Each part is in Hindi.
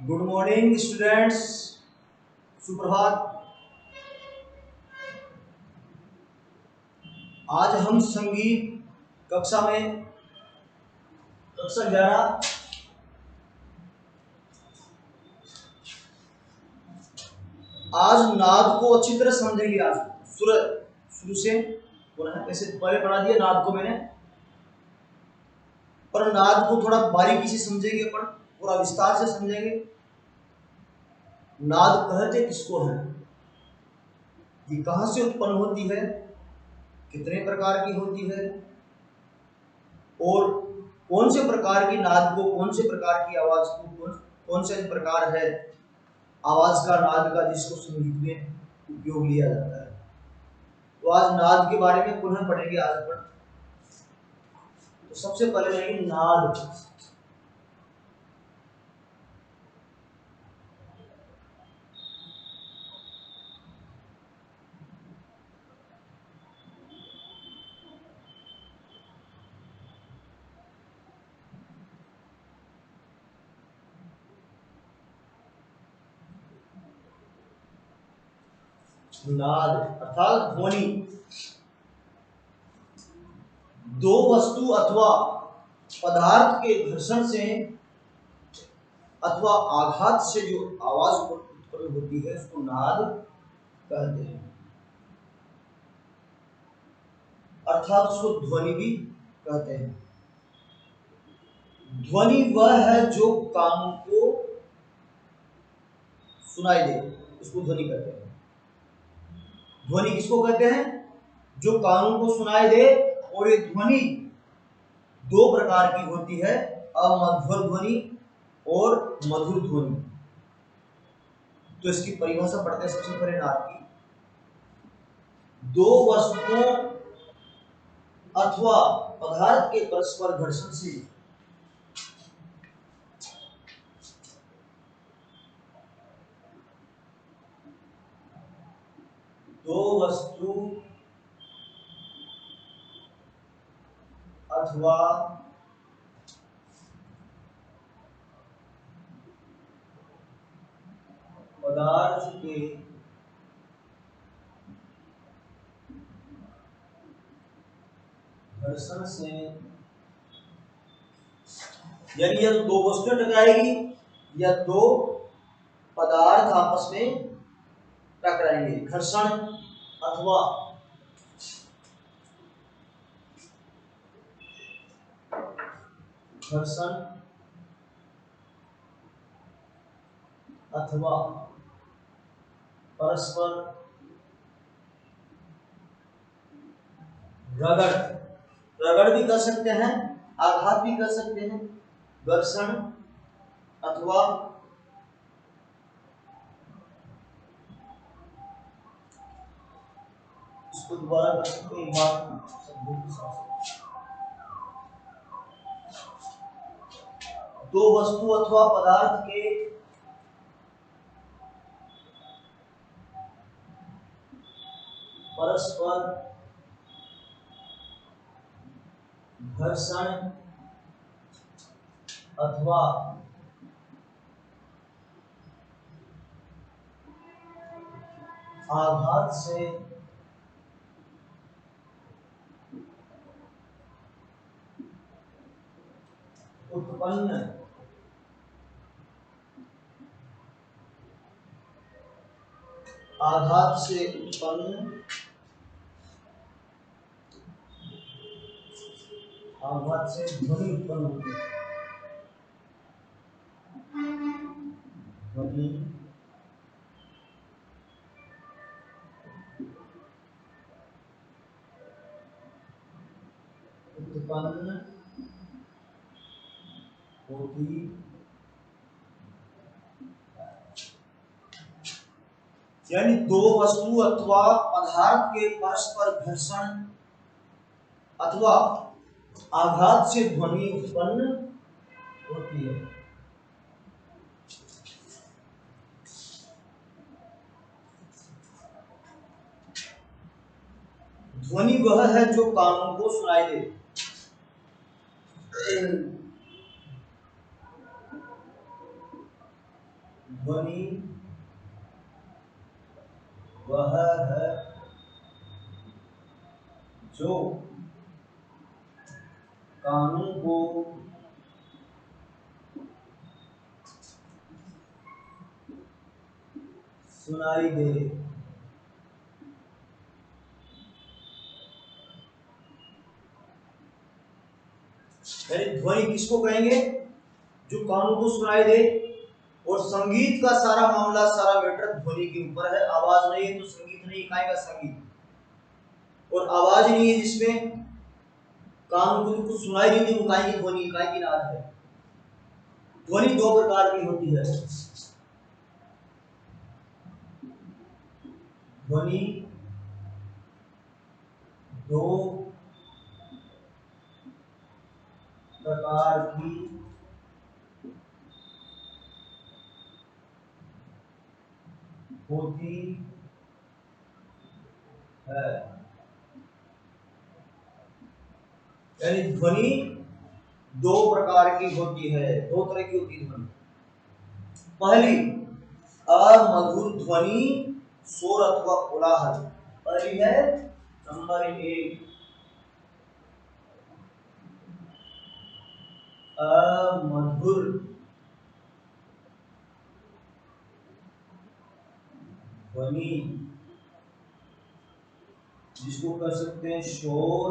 Good morning students. सुप्रभात। आज हम संगीत कक्षा में कक्षा 11 आज नाद को अच्छी तरह समझेंगे। आज शुरू शुरू से पुनः कैसे पहले पढ़ा दिया नाद को मैंने, पर नाद को थोड़ा बारीकी से समझेंगे, अपन पूरा विस्तार से समझेंगे। नाद कहते किसको है, ये कहां से उत्पन्न होती है, कितने प्रकार की होती है, और कौन से प्रकार की नाद को, कौन से प्रकार की आवाज को, कौन से प्रकार है आवाज का, नाद का, जिसको संगीत में उपयोग लिया जाता है। तो आज नाद के बारे में पुनः पढ़ेंगे आज अपन। तो सबसे पहले लेंगे नाद। नाद अर्थात ध्वनि। दो वस्तु अथवा पदार्थ के घर्षण से अथवा आघात से जो आवाज उत्पन्न होती है उसको नाद कहते हैं, अर्थात उसको ध्वनि भी कहते हैं। ध्वनि वह है जो कानों को सुनाई दे, उसको ध्वनि कहते हैं। ध्वनि किसको कहते हैं? जो कानों को सुनाई दे। और ये ध्वनि दो प्रकार की होती है, अमधुर ध्वनि और मधुर ध्वनि। तो इसकी परिभाषा पढ़ते हैं सबसे पहले नाद की। दो वस्तुओं अथवा पदार्थ के परस्पर घर्षण से दो वस्तु अथवा पदार्थ के घर्षण से, यानी या तो दो वस्तुएं टकराएगी या दो पदार्थ आपस में टकराएंगे। घर्षण अथवा घर्षण अथवा परस्पर रगड़, रगड़ भी कर सकते हैं, आघात भी कर सकते हैं। घर्षण अथवा इसको दोबारा कर सकते हैं एक बार शब्दों के साथ। दो वस्तु अथवा पदार्थ के परस्पर घर्षण अथवा आघात से उत्पन्न आघात से उत्पन्न आघात से ध्वनि उत्पन्न होती है। ध्वनि उत्पन्न होती यानी दो वस्तु अथवा पदार्थ के परस्पर घर्षण अथवा आघात से ध्वनि उत्पन्न होती है। ध्वनि वह है जो कानों को सुनाई दे। ध्वनि वह है जो कानों को सुनाई दे। यानी ध्वनि किसको कहेंगे? जो कानों को सुनाई दे। और संगीत का सारा मामला, सारा मैटर ध्वनि के ऊपर है। आवाज नहीं है तो संगीत नहीं, काय का संगीत। और आवाज नहीं है जिसमें कानों को कुछ सुनाई नहीं दे, वो काय की ध्वनि, काय की नाद है। ध्वनि दो प्रकार की होती है। ध्वनि दो प्रकार की होती है। यानी ध्वनि दो प्रकार की होती है, दो तरह की होती है ध्वनि। पहली अमधुर ध्वनि, शोर अथवा कोलाहल। पहली है नंबर 1 अमधुर ध्वनि, जिसको कह सकते हैं शोर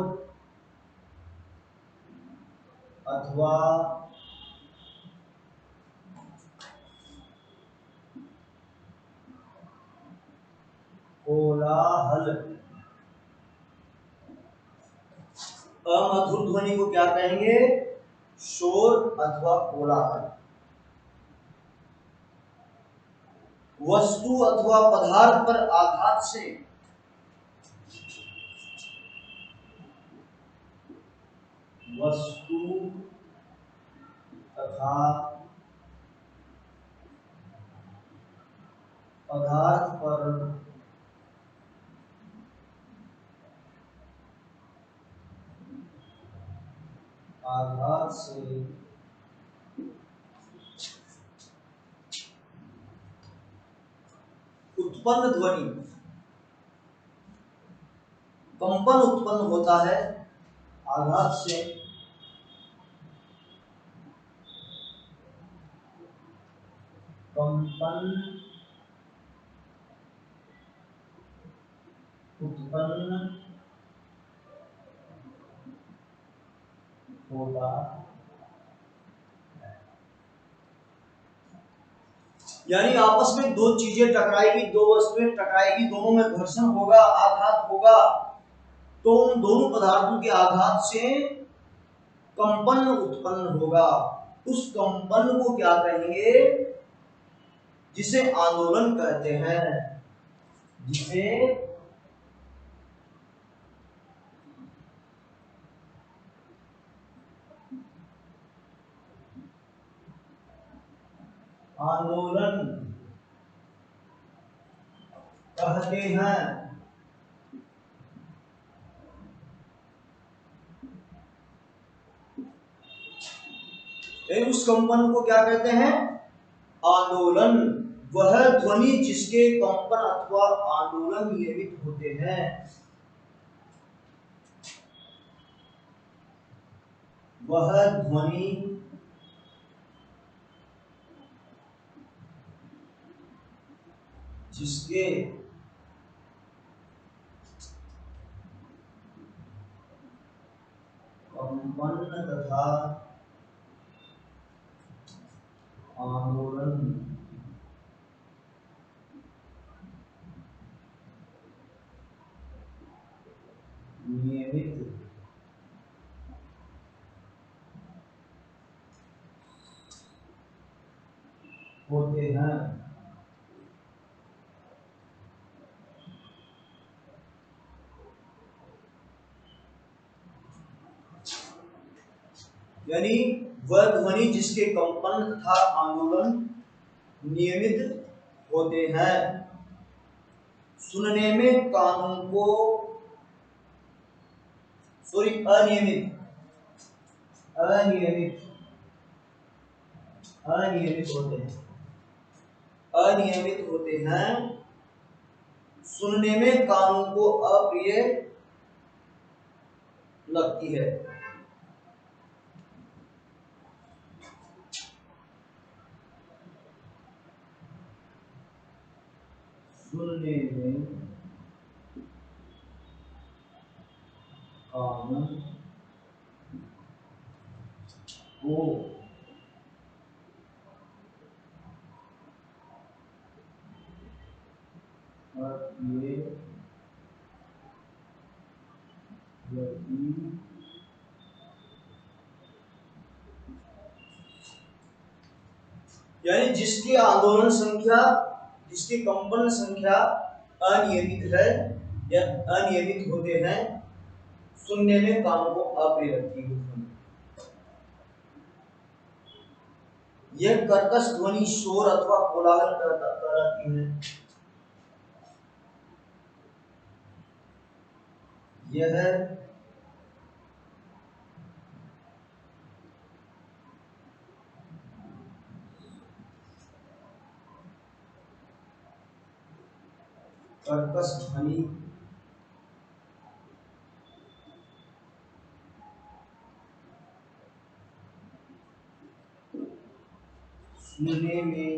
अथवा कोलाहल। अमधुर ध्वनि को क्या कहेंगे? शोर अथवा कोलाहल। वस्तु अथवा पदार्थ पर आघात से वस्तु तथा पदार्थ पर आघात से उत्पन्न ध्वनि, कंपन उत्पन्न होता है। आघात से कंपन उत्पन्न होता है। यानी आपस में दो चीजें टकराएगी, दो वस्तुएं टकराएगी, दोनों में घर्षण होगा, आघात होगा, तो उन दोनों पदार्थों के आघात से कंपन उत्पन्न होगा। उस कंपन को क्या कहेंगे? जिसे आंदोलन कहते हैं, जिसे आंदोलन कहते हैं। उस कंपन को क्या कहते हैं? आंदोलन। वह ध्वनि जिसके कंपन अथवा आंदोलन नियमित होते हैं, वह ध्वनि जिसके कंपन तथा आंदोलन नियमित होते हैं। यानी वह ध्वनि जिसके कंपन तथा आंदोलन नियमित होते हैं, सुनने में कानों को अनियमित अनियमित अनियमित होते हैं। अनियमित होते हैं, सुनने में कानों को अप्रिय लगती है। सुनने में कानों को अप्रिय लगती, यानी जिसकी आंदोलन संख्या, जिसकी कंपन संख्या अनियमित है या अनियमित होते हैं, सुनने में कानों को अप्रिय लगती है। यह कर्कश ध्वनि शोर अथवा कोलाहल कराती है। यह कर्कश ध्वनि सुनने में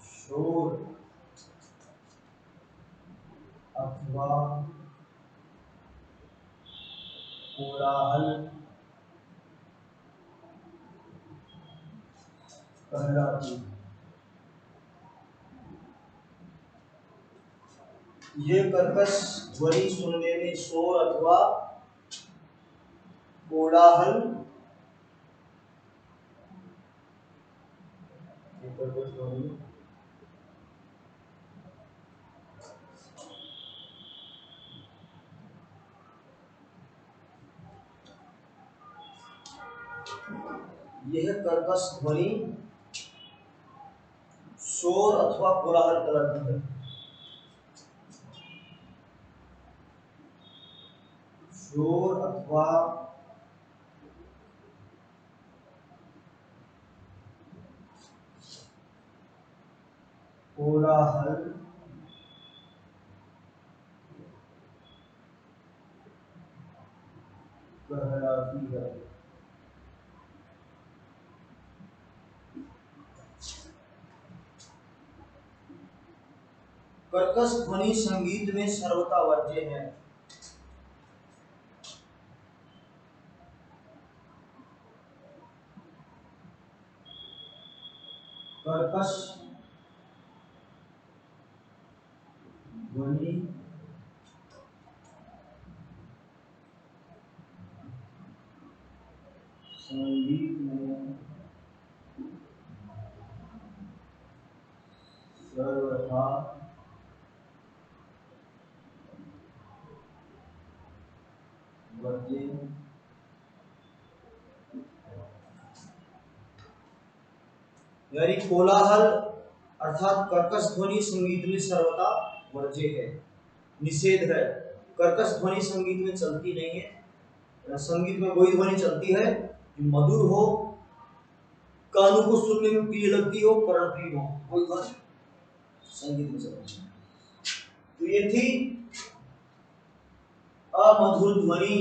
शोर अथवा कोलाहल कहलाती है। ये कर्कश ध्वनि सुनने में शोर अथवा कोलाहल यह कर्कश ध्वनि शोर अथवा कोलाहल कहलाती है। शोर अथवा कोलाहल कहलाती है। कर्कश ध्वनि संगीत में सर्वथा वर्ज्य है। कर्कश ध्वनि संगीत में सर्वथा वर्ज्य, यानी कोलाहल अर्थात कर्कश ध्वनि संगीत में सर्वथा वर्ज्य है, निषेध है। कर्कश ध्वनि संगीत में चलती नहीं है। संगीत में वही ध्वनि चलती है जो मधुर हो, कानों को सुनने में प्रिय लगती हो, कर्णप्रिय हो, वही ध्वनि संगीत में चलती है। तो ये थी अमधुर ध्वनि।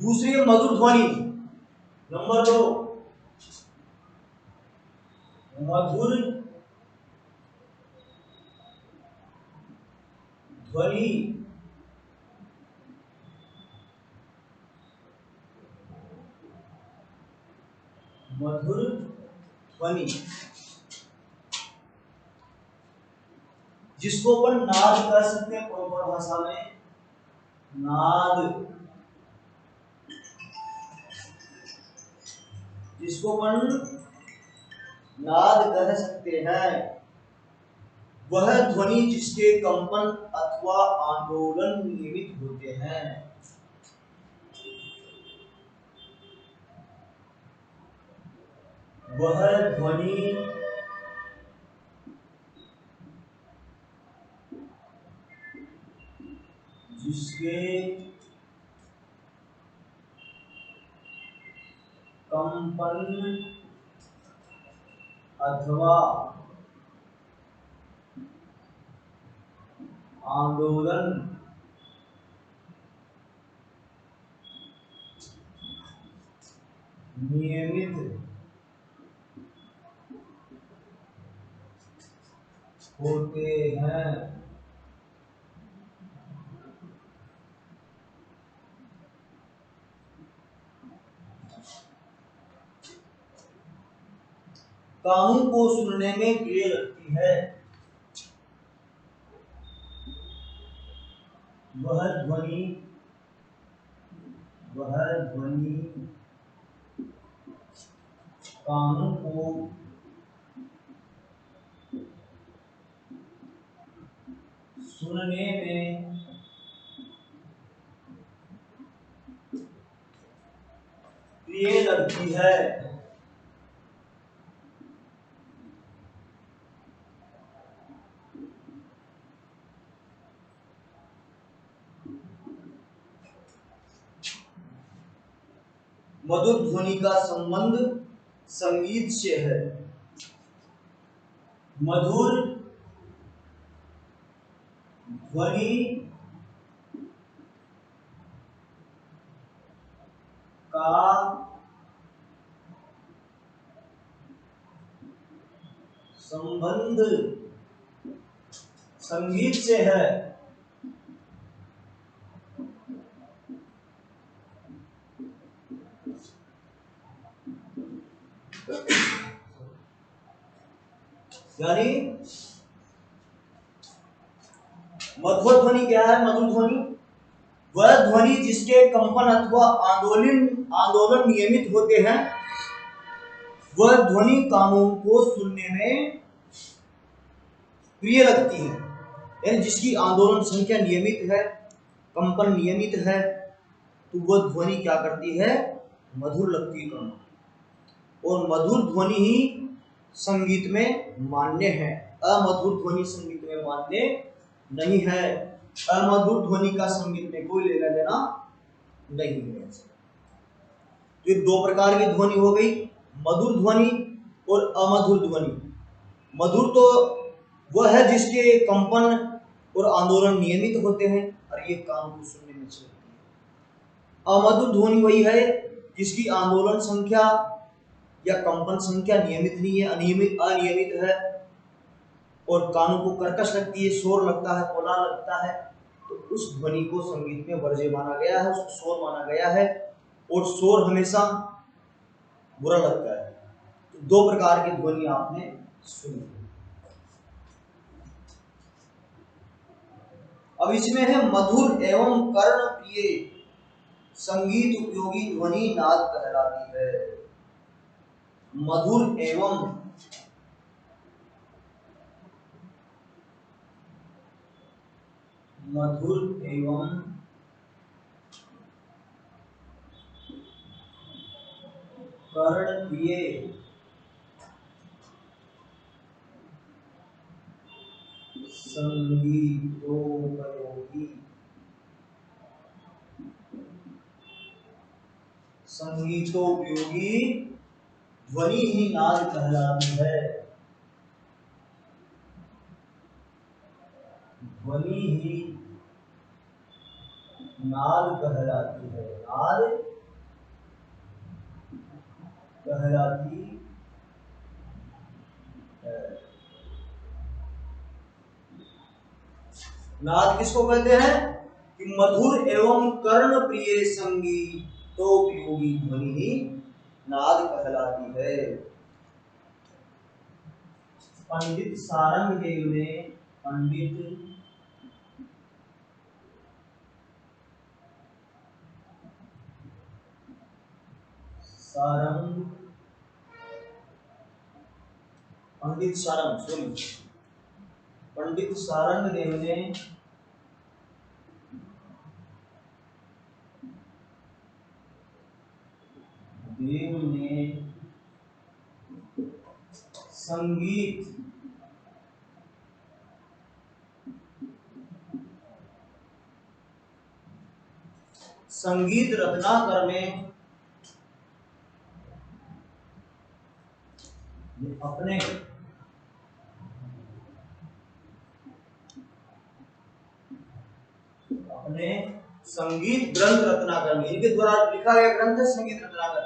दूसरी है मधुर ध्वनि। नंबर 2, मधुर ध्वनि मधुर ध्वनि जिसको अपन नाद कह सकते हैं प्रॉपर भाषा में, नाद, जिसको अपन नाद कह सकते हैं, वह ध्वनि जिसके कंपन अथवा आंदोलन नियमित होते हैं। वह ध्वनि जिसके कंपन अथवा आंदोलन नियमित होते हैं। कानों को सुनने में प्रिय लगती है। वह ध्वनि कानों को सुनने में प्रिय लगती है। मधुर ध्वनि का संबंध संगीत से है। मधुर ध्वनि का संबंध संगीत से है। यानी मधुर ध्वनि क्या है? मधुर ध्वनि वह ध्वनि जिसके कंपन अथवा आंदोलन नियमित होते हैं। वह ध्वनि कानों को सुनने में प्रिय लगती है। यानी जिसकी आंदोलन संख्या नियमित है, कंपन नियमित है, तो वह ध्वनि क्या करती है? मधुर लगती है कानों। और मधुर ध्वनि ही संगीत में मान्य है। अमधुर ध्वनि संगीत में मान्य नहीं है। अमधुर ध्वनि का संगीत में कोई लेना देना नहीं है। तो दो प्रकार की ध्वनि हो गई, मधुर ध्वनि और अमधुर ध्वनि। मधुर तो वह है जिसके कंपन और आंदोलन नियमित होते हैं और ये कान को सुनने में अच्छी लगती है। अमधुर ध्वनि वही है जिसकी आंदोलन संख्या या कंपन संख्या नियमित नहीं है, अनियमित है और कानों को कर्कश लगती है, शोर लगता है, कोलाहल लगता है। तो उस ध्वनि को संगीत में वर्ज्य माना गया है, उसको शोर माना गया है और शोर हमेशा बुरा लगता है। तो दो प्रकार की ध्वनि आपने सुनी। अब इसमें है मधुर एवं कर्ण प्रिय संगीत उपयोगी ध्वनि नाद कहलाती है। मधुर एवं कर्ण प्रिय संगीतोपयोगी ध्वनि ही नाद कहलाती है। ध्वनि ही नाद कहलाती है। नाद कहलाती है। नाद किसको कहते हैं? कि मधुर एवं कर्ण प्रिय संगीतोपयोगी ध्वनि ही नाद कहलाती है। पंडित सारंगदेव ने पंडित सारंगदेव ने संगीत संगीत रत्नाकर में अपने अपने संगीत ग्रंथ रत्नाकर में, इनके द्वारा लिखा गया ग्रंथ है संगीत रत्नाकर।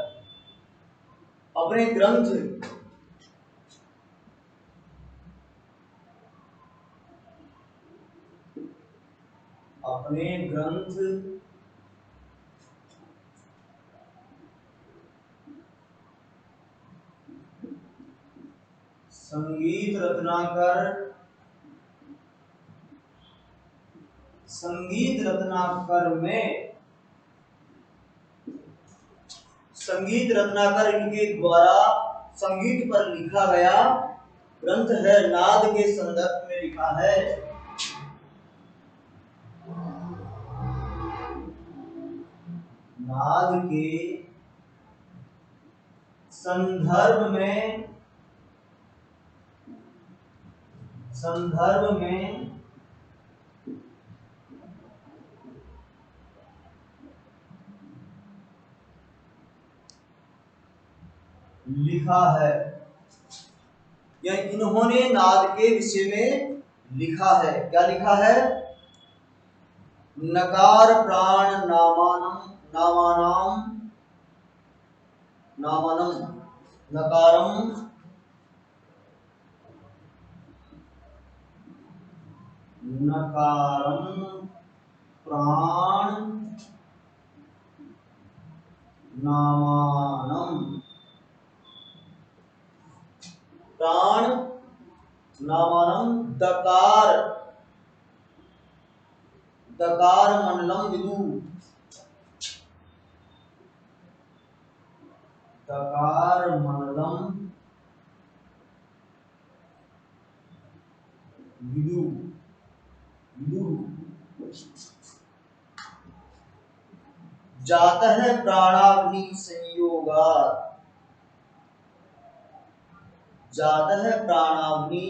अपने ग्रंथ संगीत रत्नाकर इनके द्वारा संगीत पर लिखा गया ग्रंथ है। नाद के संदर्भ में लिखा है। नाद के संदर्भ में लिखा है, या इन्होंने नाद के विषय में लिखा है। क्या लिखा है? नकार प्राण नामानम नकारम प्राण नामानम दकार मंडलम विदु। दकार मंडलम विदु जाता है प्राणाग्नि संयोगात्। जाता है प्राणाग्नि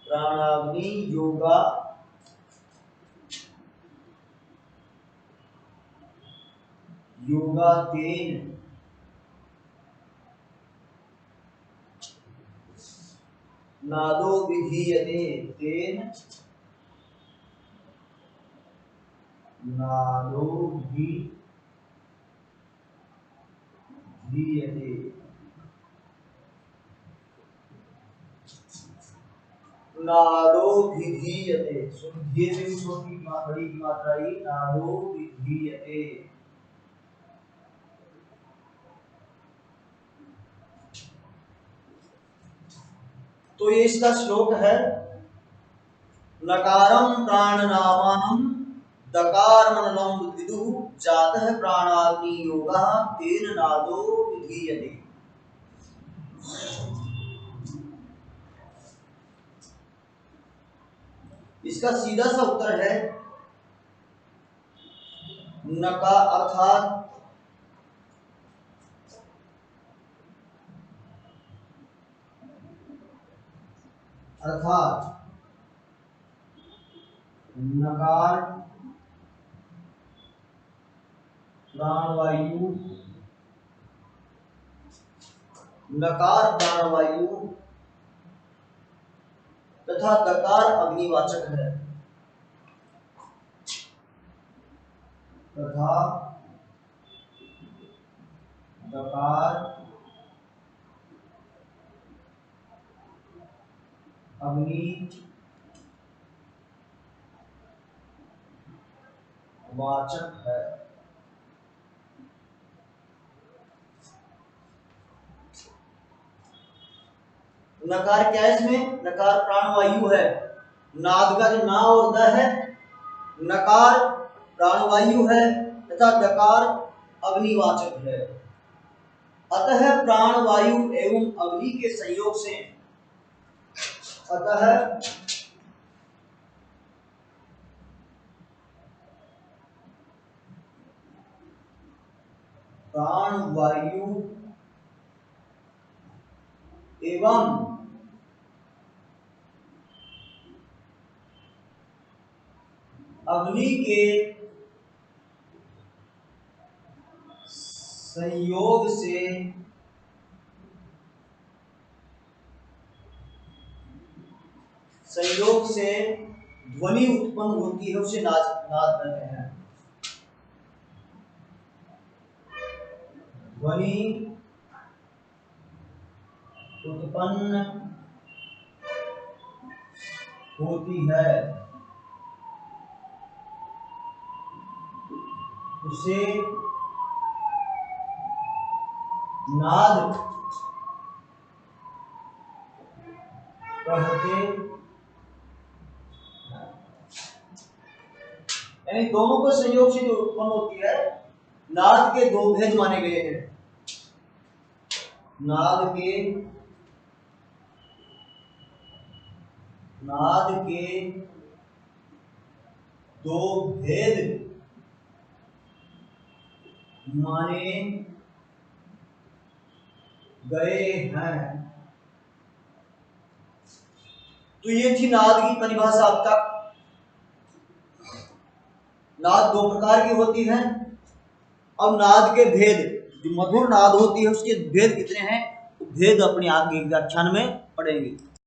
प्राणाग्नि योगा तेन नादो विधीयते। तेन नादो विधीयते। नादो विधीयते। सुनिए से छोटी बड़ी मात्रा ही नादो विधीयते। तो ये इसका श्लोक है। नकारम प्राण नामानम दकार मनलम विदु जातः प्राणाग्नि योगा तेन नादो विधीयते। इसका सीधा सा उत्तर है नका अर्थात नकार प्राणवायु तथा दकार अग्निवाचक है। तथा दकार अग्निवाचक है। नकार क्या है इसमें? नकार प्राणवायु है। नाद का जो ना और द है, नकार प्राणवायु है तथा दकार अग्निवाचक है। अतः प्राणवायु एवं अग्नि के संयोग से अतः प्राणवायु एवं अग्नि के संयोग से ध्वनि उत्पन्न होती है, उसे नाद कहते हैं। ध्वनि उत्पन्न होती है, उसे नाद कहते हैं। यानी दोनों के संयोग से जो उत्पन्न होती है, नाद के दो भेद माने गए हैं। नाद के दो भेद माने गए हैं। तो ये थी नाद की परिभाषा अब तक। नाद दो प्रकार की होती है। अब नाद के भेद, जो मधुर नाद होती है उसके भेद कितने हैं, तो भेद अपने आगे व्याख्यान में पढ़ेंगे।